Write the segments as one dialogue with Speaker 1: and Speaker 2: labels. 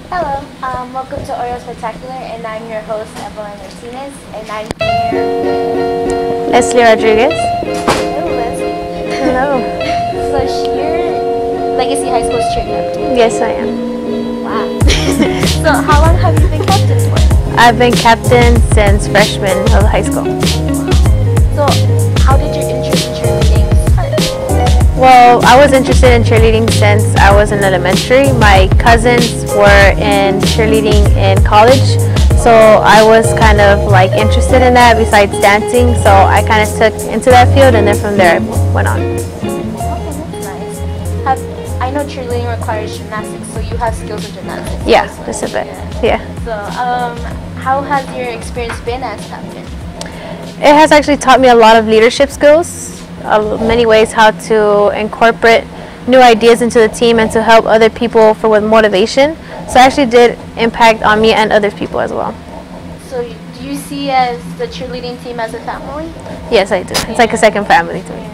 Speaker 1: Hello, welcome to Oreo Spectacular, and I'm your host, Evelyn Martinez, and I'm here.
Speaker 2: Leslie Rodriguez.
Speaker 1: Hello, Leslie.
Speaker 2: Hello.
Speaker 1: So you're Legacy High School's cheerleader.
Speaker 2: Yes, I am.
Speaker 1: Wow. So how long have you been captain for?
Speaker 2: I've been captain since freshman of high school.
Speaker 1: So how did your interest in cheerleading start?
Speaker 2: Well, I was interested in cheerleading since I was in elementary. My cousins were in cheerleading in college, so I was kind of like interested in that besides dancing. So I kind of took into that field, and then from there I went on.
Speaker 1: Okay, that's nice. I know cheerleading requires gymnastics, so you have skills in gymnastics.
Speaker 2: Yeah, just a bit. Yeah.
Speaker 1: So how has your experience been as captain?
Speaker 2: It has actually taught me a lot of leadership skills. Many ways how to incorporate new ideas into the team and to help other people with motivation. So it actually did impact on me and other people as well.
Speaker 1: So do you see as the cheerleading team as a family?
Speaker 2: Yes, I do. It's like a second family to me.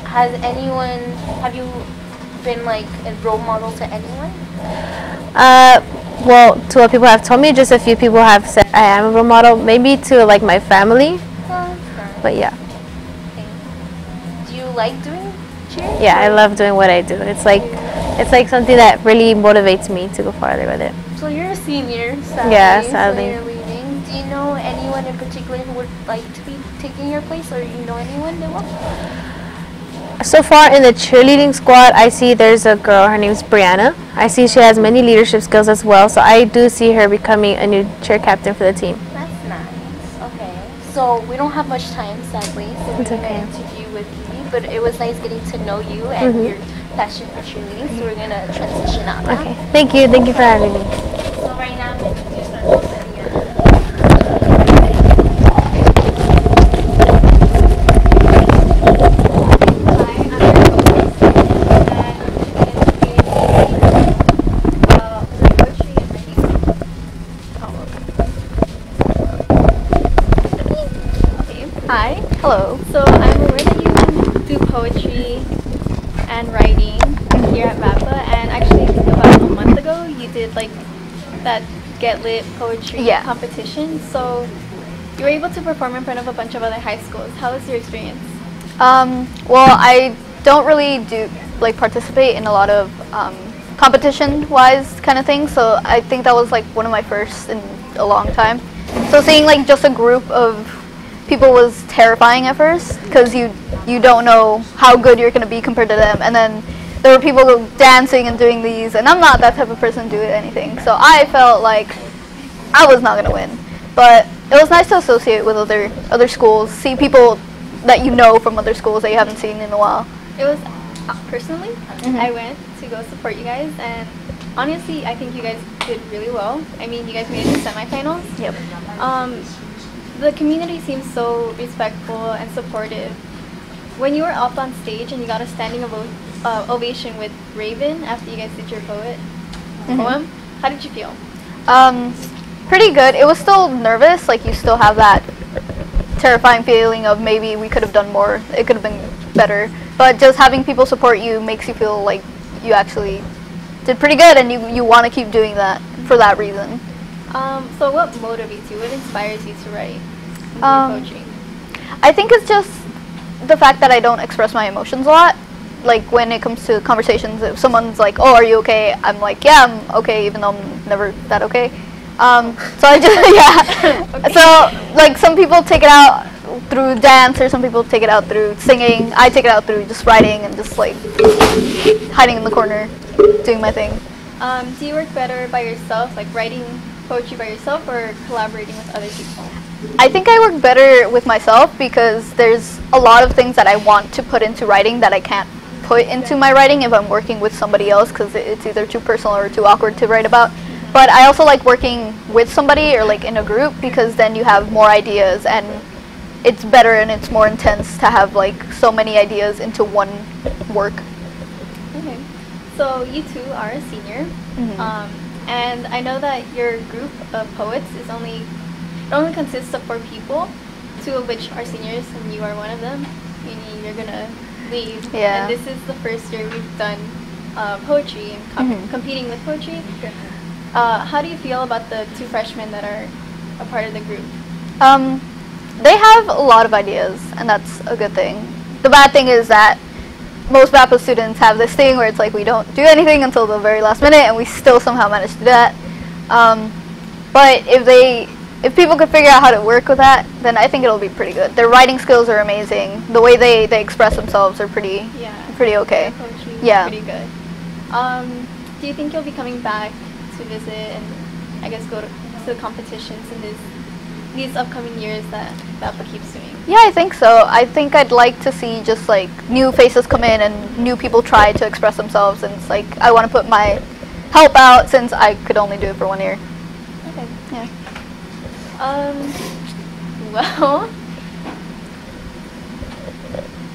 Speaker 1: Have you been like a role model to anyone?
Speaker 2: Well, to what people have told me, just a few people have said I am a role model, maybe to like my family, but yeah.
Speaker 1: Okay. Do you like doing cheer?
Speaker 2: Yeah, I love doing what I do. It's like something that really motivates me to go farther with it.
Speaker 1: So you're a senior, sadly.
Speaker 2: Yeah, sadly.
Speaker 1: So you're leaving. Do you know anyone in particular who would like to be taking your place, or you know anyone that will?
Speaker 2: So far in the cheerleading squad, I see there's a girl, her name's Brianna. I see she has many leadership skills as well, so I do see her becoming a new cheer captain for the team.
Speaker 1: That's nice. Okay. So we don't have much time, sadly, so we're going to interview with Evie, but it was nice getting to know you and your passion for cheerleading, so we're going to transition out now.
Speaker 2: Okay. Thank you for having me.
Speaker 1: So right now, I'm going to introduce our host,
Speaker 3: Hi. Hello. So I'm aware that you do poetry and writing here at MAPA, and actually about a month ago you did like that Get Lit poetry competition. So you were able to perform in front of a bunch of other high schools. How was your experience?
Speaker 4: Well, I don't really participate in a lot of competition-wise kind of things, so I think that was like one of my first in a long time. So seeing like just a group of people was terrifying at first because you don't know how good you're going to be compared to them, and then there were people dancing and doing these, and I'm not that type of person to do anything, so I felt like I was not going to win. But it was nice to associate with other schools, see people that you know from other schools that you haven't seen in a while.
Speaker 3: It was personally, I went to go support you guys, and honestly I think you guys did really well. I mean, you guys made it to semifinals.
Speaker 4: Yep.
Speaker 3: The community seems so respectful and supportive. When you were up on stage and you got a standing ovation with Raven after you guys did your poem, how did you feel?
Speaker 4: Pretty good. It was still nervous, like you still have that terrifying feeling of maybe we could have done more, it could have been better, but just having people support you makes you feel like you actually did pretty good, and you want to keep doing that for that reason.
Speaker 3: So what motivates you? What inspires you to write poetry?
Speaker 4: I think it's just the fact that I don't express my emotions a lot. Like when it comes to conversations, if someone's like, "Oh, are you okay?" I'm like, "Yeah, I'm okay," even though I'm never that okay. So I just okay. So like some people take it out through dance, or some people take it out through singing. I take it out through just writing and just like hiding in the corner, doing my thing.
Speaker 3: Do you work better by yourself, like writing poetry by yourself, or collaborating with other people?
Speaker 4: I think I work better with myself because there's a lot of things that I want to put into writing that I can't put into my writing if I'm working with somebody else, because it's either too personal or too awkward to write about. But I also like working with somebody or like in a group, because then you have more ideas and it's better and it's more intense to have like so many ideas into one work.
Speaker 3: Okay. So you two are a senior. And I know that your group of poets only consists of 4 people, 2 of which are seniors, and you are one of them. Meaning you're gonna leave.
Speaker 4: Yeah.
Speaker 3: And this is the first year we've done poetry and competing with poetry. How do you feel about the 2 freshmen that are a part of the group?
Speaker 4: They have a lot of ideas, and that's a good thing. The bad thing is that most BAPA students have this thing where it's like we don't do anything until the very last minute, and we still somehow manage to do that. But if people could figure out how to work with that, then I think it'll be pretty good. Their writing skills are amazing. The way they express themselves are pretty okay.
Speaker 3: Poetry is
Speaker 4: Yeah.
Speaker 3: pretty good. Do you think you'll be coming back to visit and I guess go to the competitions in these upcoming years that BAPA keeps doing?
Speaker 4: Yeah, I think so. I think I'd like to see just like new faces come in and new people try to express themselves, and it's like I want to put my help out since I could only do it for 1 year.
Speaker 3: Okay.
Speaker 4: Yeah.
Speaker 3: Well,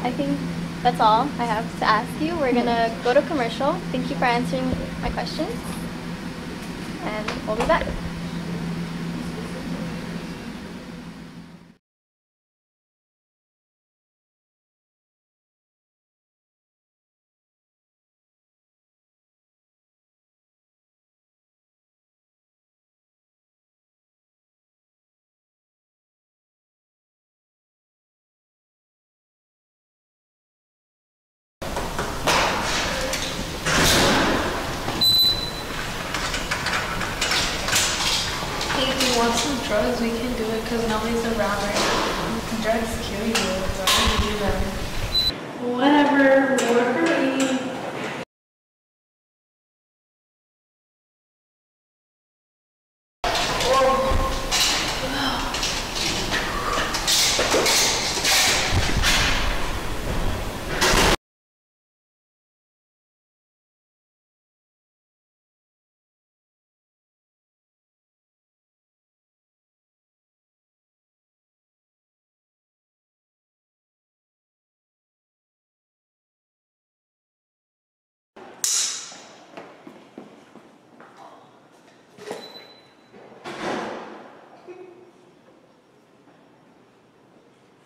Speaker 3: I think that's all I have to ask you. We're gonna go to commercial. Thank you for answering my questions, and we'll be back.
Speaker 5: If you want some drugs, we can do it because nobody's around right now. Drugs kill you, so I can do them. Whatever, work or eat.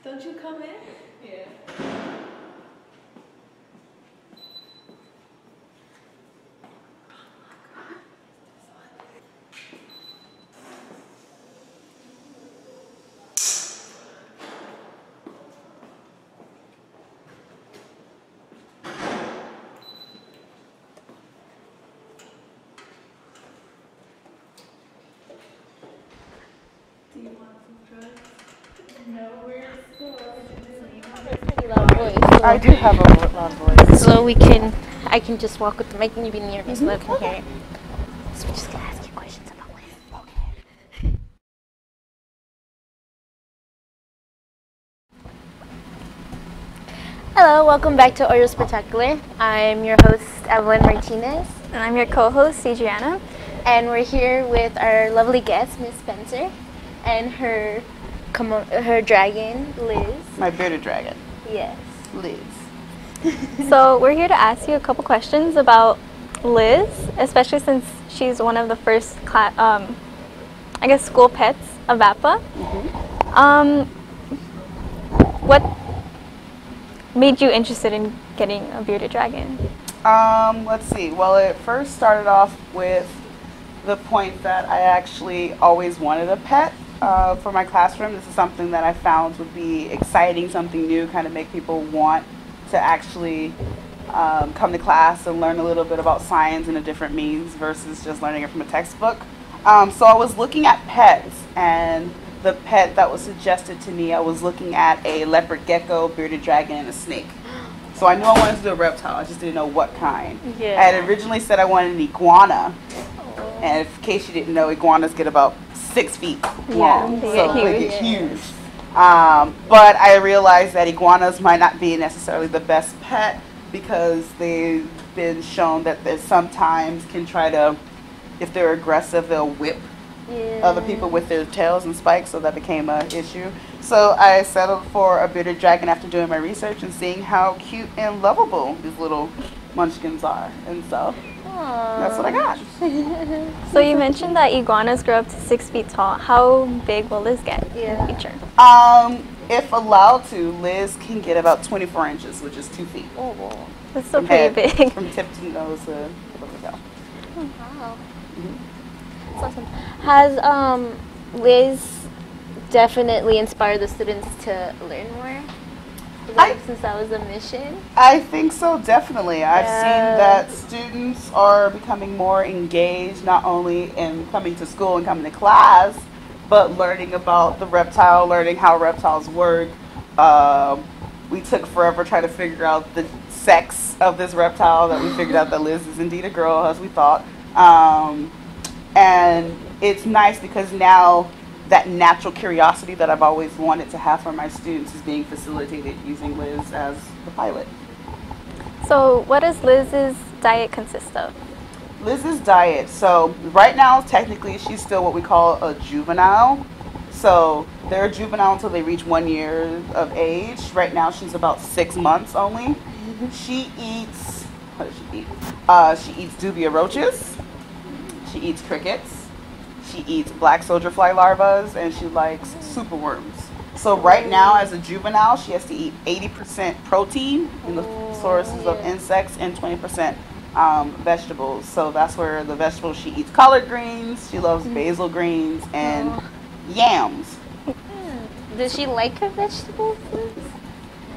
Speaker 5: Don't you come in? Yeah. Do you want some drugs? No, we're still
Speaker 1: Pretty loud voice.
Speaker 6: I do have a loud voice.
Speaker 1: So I can just walk with the mic and you be near me so I can hear it. So we're just gonna ask you questions about Liz. Okay. Hello, welcome back to Oreo Spectacular. I'm your host, Evelyn Martinez.
Speaker 3: And I'm your co-host, Adriana.
Speaker 1: And we're here with our lovely guest, Miss Spencer, and her dragon, Liz.
Speaker 6: My bearded dragon,
Speaker 1: Yes.
Speaker 6: Liz.
Speaker 3: So we're here to ask you a couple questions about Liz, especially since she's one of the first school pets of BAPA. What made you interested in getting a bearded dragon?
Speaker 6: Let's see. Well, it first started off with the point that I actually always wanted a pet for my classroom. This is something that I found would be exciting, something new, kind of make people want to actually come to class and learn a little bit about science in a different means versus just learning it from a textbook. So I was looking at pets, and the pet that was suggested to me, I was looking at a leopard gecko, bearded dragon, and a snake. So I knew I wanted to do a reptile, I just didn't know what kind.
Speaker 1: Yeah.
Speaker 6: I had originally said I wanted an iguana, and in case you didn't know, iguanas get about 6 feet long,
Speaker 3: they
Speaker 6: so
Speaker 3: get
Speaker 6: they
Speaker 3: huge.
Speaker 6: get huge. But I realized that iguanas might not be necessarily the best pet because they've been shown that they sometimes can try to, if they're aggressive, they'll whip other people with their tails and spikes, so that became an issue. So I settled for a bearded dragon after doing my research and seeing how cute and lovable these little munchkins are, and so that's what I got.
Speaker 3: So you mentioned that iguanas grow up to 6 feet tall. How big will Liz get in the future?
Speaker 6: if allowed to, Liz can get about 24 inches, which is 2 feet.
Speaker 1: Oh, wow.
Speaker 2: That's still
Speaker 6: From
Speaker 2: pretty
Speaker 6: head-
Speaker 2: big.
Speaker 6: From tip to nose to tip of the tail.
Speaker 1: Wow.
Speaker 6: Mhm.
Speaker 1: That's awesome. Has Liz definitely inspired the students to learn more? Since that was a mission?
Speaker 6: I think so, definitely. I've seen that
Speaker 1: Yes.
Speaker 6: students are becoming more engaged, not only in coming to school and coming to class, but learning about the reptile, learning how reptiles work. We took forever trying to figure out the sex of this reptile, that we figured out that Liz is indeed a girl, as we thought. And it's nice because now that natural curiosity that I've always wanted to have for my students is being facilitated using Liz as the pilot.
Speaker 2: So what does Liz's diet consist of?
Speaker 6: Liz's diet, so right now technically she's still what we call a juvenile. So they're a juvenile until they reach 1 year of age. Right now she's about 6 months only. She eats, what does she eat? She eats dubia roaches, she eats crickets, she eats black soldier fly larvas, and she likes superworms. So right now as a juvenile she has to eat 80% protein in the sources of insects and 20% vegetables. So that's where the vegetables, she eats collard greens, she loves basil greens, and yams.
Speaker 1: Does she like her vegetables?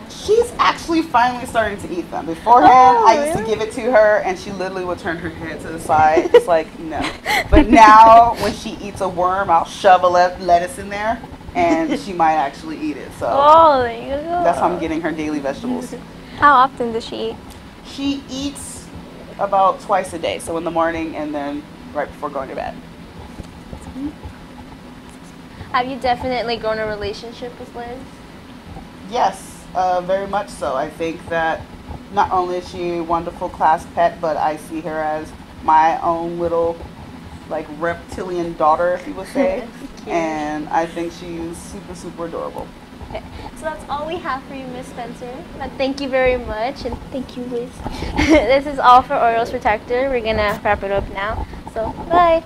Speaker 6: She's actually finally starting to eat them. Beforehand, I used to give it to her, and she literally would turn her head to the side, just like, no. But now, when she eats a worm, I'll shove a lettuce in there, and she might actually eat it. So
Speaker 2: Oh, there you go.
Speaker 6: that's how I'm getting her daily vegetables.
Speaker 2: How often does she eat?
Speaker 6: She eats about twice a day, so in the morning and then right before going to bed.
Speaker 1: Have you definitely grown a relationship with Liz?
Speaker 6: Yes, very much so. I think that not only is she a wonderful class pet, but I see her as my own little, like, reptilian daughter, if you would say. And I think she's super, super adorable.
Speaker 1: Okay. So that's all we have for you, Miss Spencer. But thank you very much, and thank you, Liz. This is all for Orioles Protector. We're gonna wrap it up now. So, bye.